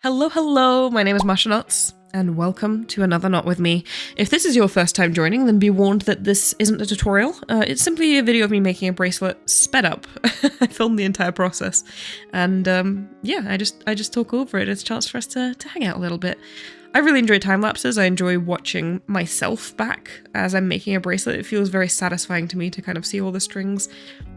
Hello, hello, my name is Masha, and welcome to another Knot with me. If this is your first time joining, then be warned that this isn't a tutorial. It's simply a video of me making a bracelet sped up. I filmed the entire process, and yeah, I just talk over it. It's a chance for us to hang out a little bit. I really enjoy time lapses. I enjoy watching myself back as I'm making a bracelet. It feels very satisfying to me to kind of see all the strings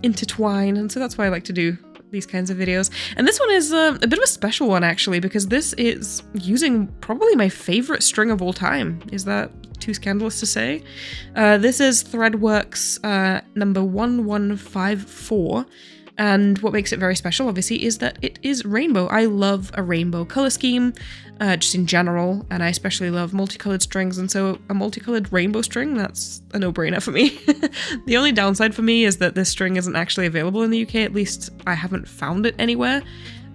intertwine, and so that's why I like to do these kinds of videos. And this one is a bit of a special one, actually, because this is using probably my favorite string of all time. Is that too scandalous to say? This is Threadworks number 1154. And what makes it very special, obviously, is that it is rainbow. I love a rainbow color scheme, just in general, and I especially love multicolored strings, and so a multicolored rainbow string, that's a no-brainer for me. The only downside for me is that this string isn't actually available in the UK, at least I haven't found it anywhere.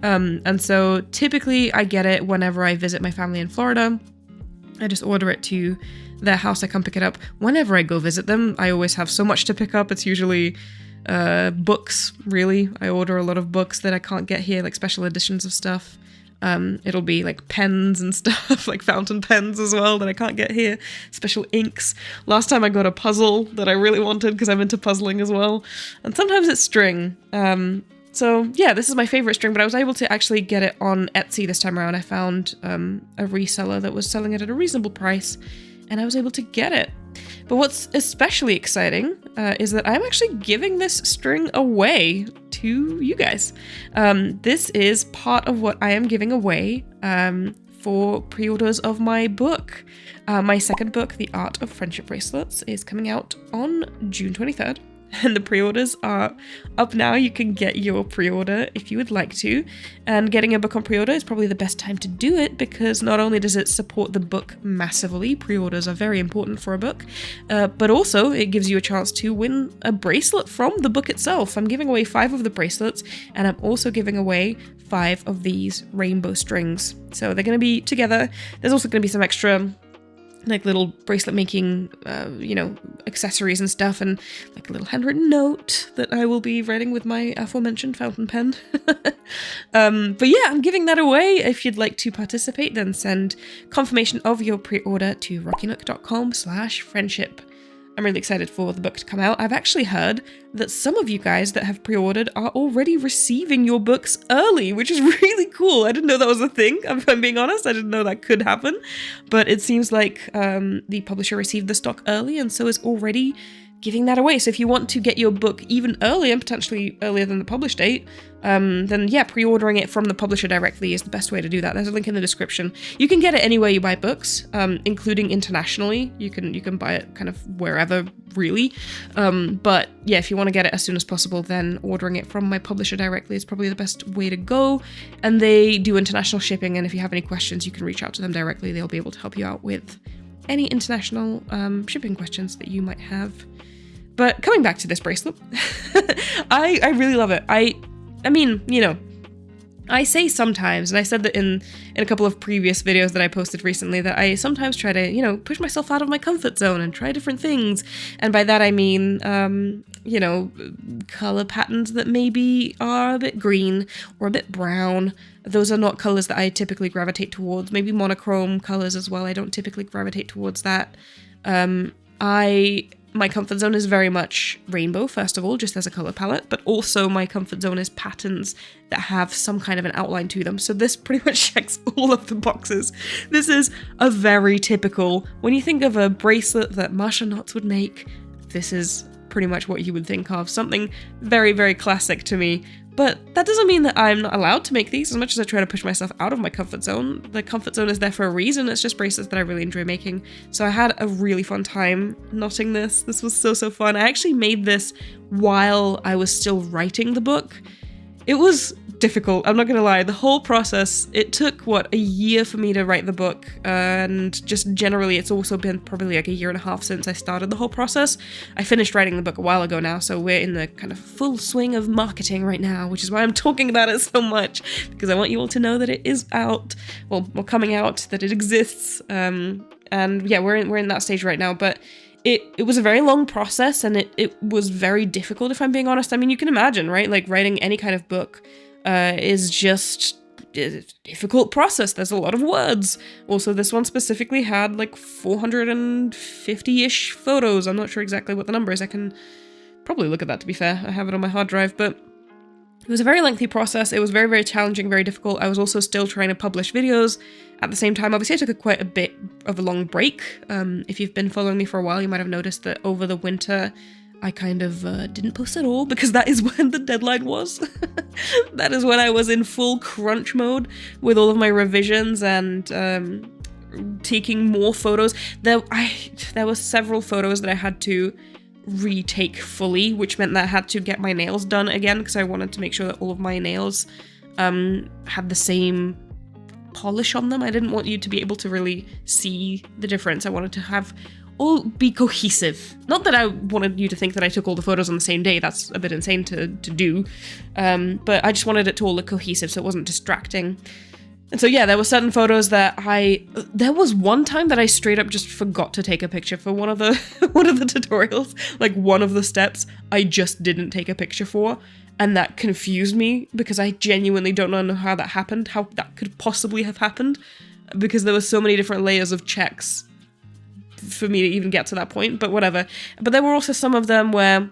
And so typically I get it whenever I visit my family in Florida. I just order it to their house, I come pick it up. Whenever I go visit them, I always have so much to pick up. It's usually books, really. I order a lot of books that I can't get here, like special editions of stuff. It'll be like pens and stuff, like fountain pens as well that I can't get here, special inks. Last time I got a puzzle that I really wanted because I'm into puzzling as well. And sometimes it's string. So yeah, this is my favorite string, but I was able to actually get it on Etsy this time around. I found a reseller that was selling it at a reasonable price, and I was able to get it. But what's especially exciting is that I'm actually giving this string away to you guys. This is part of what I am giving away for pre-orders of my book. My second book, The Art of Friendship Bracelets, is coming out on June 23rd. And the pre-orders are up now. You can get your pre-order if you would like to. And getting a book on pre-order is probably the best time to do it because not only does it support the book massively, pre-orders are very important for a book, but also it gives you a chance to win a bracelet from the book itself. I'm giving away 5 of the bracelets, and I'm also giving away 5 of these rainbow strings. So they're going to be together. There's also going to be some extra like little bracelet making, accessories and stuff, and like a little handwritten note that I will be writing with my aforementioned fountain pen. But yeah, I'm giving that away. If you'd like to participate, then send confirmation of your pre-order to rockynook.com/friendship. I'm really excited for the book to come out. I've actually heard that some of you guys that have pre-ordered are already receiving your books early, which is really cool. I didn't know that was a thing, if I'm being honest. I didn't know that could happen. But it seems like the publisher received the stock early and so is already giving that away. So if you want to get your book even earlier, potentially earlier than the publish date, then yeah, pre-ordering it from the publisher directly is the best way to do that. There's a link in the description. You can get it anywhere you buy books, including internationally. You can buy it kind of wherever, really. But yeah, if you want to get it as soon as possible, then ordering it from my publisher directly is probably the best way to go. And they do international shipping, and if you have any questions, you can reach out to them directly. They'll be able to help you out with any international shipping questions that you might have. But coming back to this bracelet, I really love it. I mean, I say sometimes, and I said that in a couple of previous videos that I posted recently, that I sometimes try to, push myself out of my comfort zone and try different things. And by that I mean, color patterns that maybe are a bit green or a bit brown. Those are not colors that I typically gravitate towards. Maybe monochrome colors as well. I don't typically gravitate towards that. My comfort zone is very much rainbow, first of all, just as a color palette, but also my comfort zone is patterns that have some kind of an outline to them. So this pretty much checks all of the boxes. This is a very typical, when you think of a bracelet that Masha knots would make, this is pretty much what you would think of. Something very, very classic to me. But that doesn't mean that I'm not allowed to make these. As much as I try to push myself out of my comfort zone, the comfort zone is there for a reason. It's just bracelets that I really enjoy making. So I had a really fun time knotting this. This was so fun. I actually made this while I was still writing the book. It was difficult, I'm not gonna lie. The whole process, it took, a year for me to write the book, and just generally it's also been probably like a year and a half since I started the whole process. I finished writing the book a while ago now, so we're in the kind of full swing of marketing right now, which is why I'm talking about it so much, because I want you all to know that it is out, well coming out, that it exists, and yeah, we're in that stage right now, but it was a very long process, and it was very difficult, if I'm being honest. I mean, you can imagine, right? Like, writing any kind of book is just difficult process. There's a lot of words. Also, this one specifically had like 450-ish photos. I'm not sure exactly what the number is. I can probably look at that, to be fair. I have it on my hard drive, but it was a very lengthy process. It was very, very challenging, very difficult. I was also still trying to publish videos at the same time. Obviously, I took quite a bit of a long break. If you've been following me for a while, you might have noticed that over the winter, I kind of didn't post at all because that is when the deadline was. That is when I was in full crunch mode with all of my revisions and taking more photos. There were several photos that I had to retake fully, which meant that I had to get my nails done again because I wanted to make sure that all of my nails had the same polish on them. I didn't want you to be able to really see the difference. I wanted to have all be cohesive. Not that I wanted you to think that I took all the photos on the same day. That's a bit insane to do. But I just wanted it to all look cohesive so it wasn't distracting. And so yeah, there were certain photos that there was one time that I straight up just forgot to take a picture for one of the tutorials. Like one of the steps I just didn't take a picture for. And that confused me because I genuinely don't know how that happened, how that could possibly have happened. Because there were so many different layers of checks for me to even get to that point, but whatever. But there were also some of them where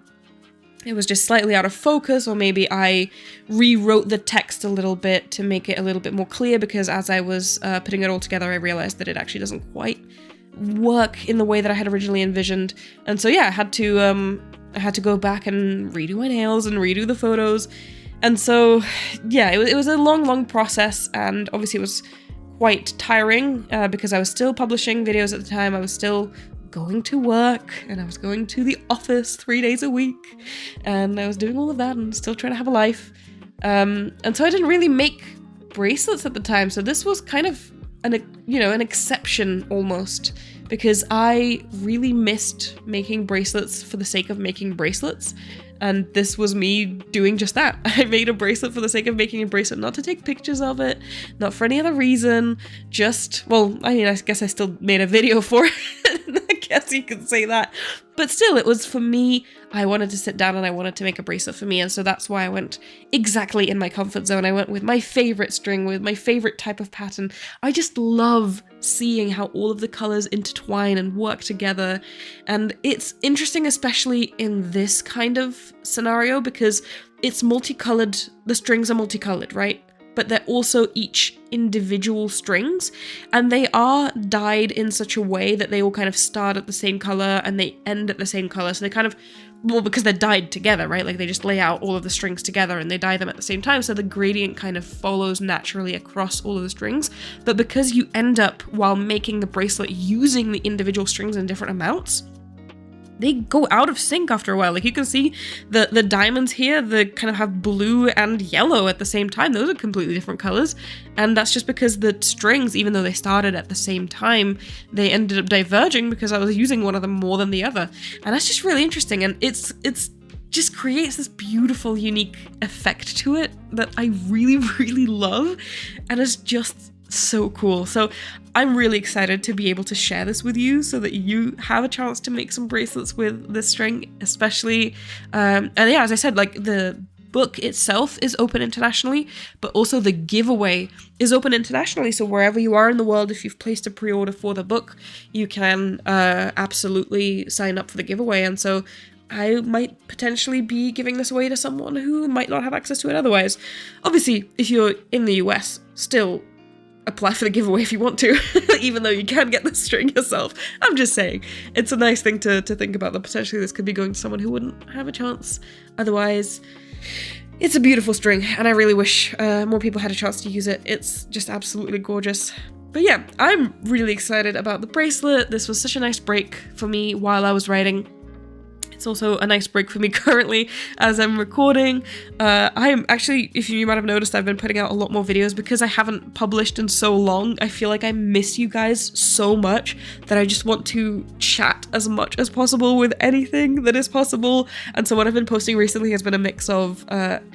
it was just slightly out of focus, or maybe I rewrote the text a little bit to make it a little bit more clear, because as I was putting it all together, I realized that it actually doesn't quite work in the way that I had originally envisioned. And so yeah, I had to go back and redo my nails and redo the photos. And so yeah, it was a long process, and obviously it was quite tiring because I was still publishing videos at the time. I was still going to work, and I was going to the office 3 days a week, and I was doing all of that and still trying to have a life. And so I didn't really make bracelets at the time. So this was kind of an exception almost, because I really missed making bracelets for the sake of making bracelets. And this was me doing just that. I made a bracelet for the sake of making a bracelet, not to take pictures of it, not for any other reason, I guess I still made a video for it. I guess you could say that. But still, it was for me. I wanted to sit down and I wanted to make a bracelet for me. And so that's why I went exactly in my comfort zone. I went with my favorite string, with my favorite type of pattern. I just love seeing how all of the colors intertwine and work together. And it's interesting, especially in this kind of scenario, because it's multicolored. The strings are multicolored, right? But they're also each individual strings, and they are dyed in such a way that they all kind of start at the same color and they end at the same color. So they kind of, because they're dyed together, right? Like they just lay out all of the strings together and they dye them at the same time. So the gradient kind of follows naturally across all of the strings. But because you end up, while making the bracelet, using the individual strings in different amounts, they go out of sync after a while. Like you can see the diamonds here, they kind of have blue and yellow at the same time. Those are completely different colors. And that's just because the strings, even though they started at the same time, they ended up diverging because I was using one of them more than the other. And that's just really interesting. And it's just creates this beautiful, unique effect to it that I really, really love. And it's just so cool. So I'm really excited to be able to share this with you so that you have a chance to make some bracelets with this string, especially and yeah, as I said, like the book itself is open internationally, but also the giveaway is open internationally. So wherever you are in the world, if you've placed a pre-order for the book, you can absolutely sign up for the giveaway. And so I might potentially be giving this away to someone who might not have access to it otherwise. Obviously, if you're in the US, still apply for the giveaway if you want to, even though you can get the string yourself. I'm just saying, it's a nice thing to think about, that potentially this could be going to someone who wouldn't have a chance otherwise. It's a beautiful string, and I really wish more people had a chance to use it. It's just absolutely gorgeous. But yeah, I'm really excited about the bracelet. This was such a nice break for me while I was writing. It's also a nice break for me currently as I'm recording. I am actually, if you might have noticed, I've been putting out a lot more videos because I haven't published in so long. I feel like I miss you guys so much that I just want to chat as much as possible with anything that is possible. And so what I've been posting recently has been a mix of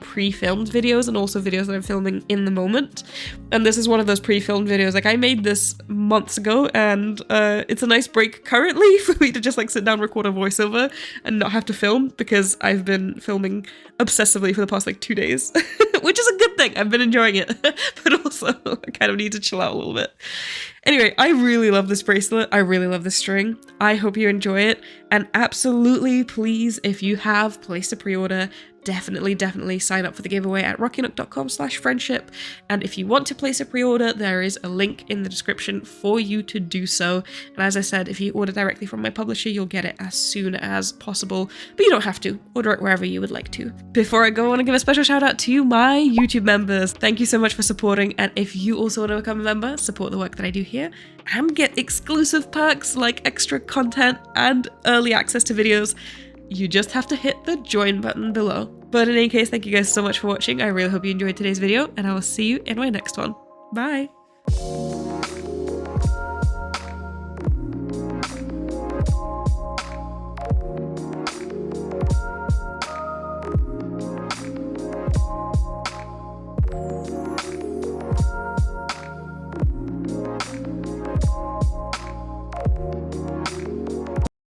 pre-filmed videos and also videos that I'm filming in the moment. And this is one of those pre-filmed videos. Like I made this months ago, and it's a nice break currently for me to just like sit down, record a voiceover, and not have to film, because I've been filming obsessively for the past like 2 days. which is a good thing. I've been enjoying it, but also I kind of need to chill out a little bit. Anyway, I really love this bracelet. I really love this string. I hope you enjoy it. And absolutely, please, if you have placed a pre-order, definitely sign up for the giveaway at rockynook.com/friendship. And if you want to place a pre-order, there is a link in the description for you to do so. And as I said, if you order directly from my publisher, you'll get it as soon as possible, but you don't have to. Order it wherever you would like to. Before I go, I want to give a special shout out to my YouTube members. Thank you so much for supporting. And if you also want to become a member, support the work that I do here, and get exclusive perks like extra content and early access to videos, you just have to hit the join button below. But in any case, thank you guys so much for watching. I really hope you enjoyed today's video, and I will see you in my next one. Bye!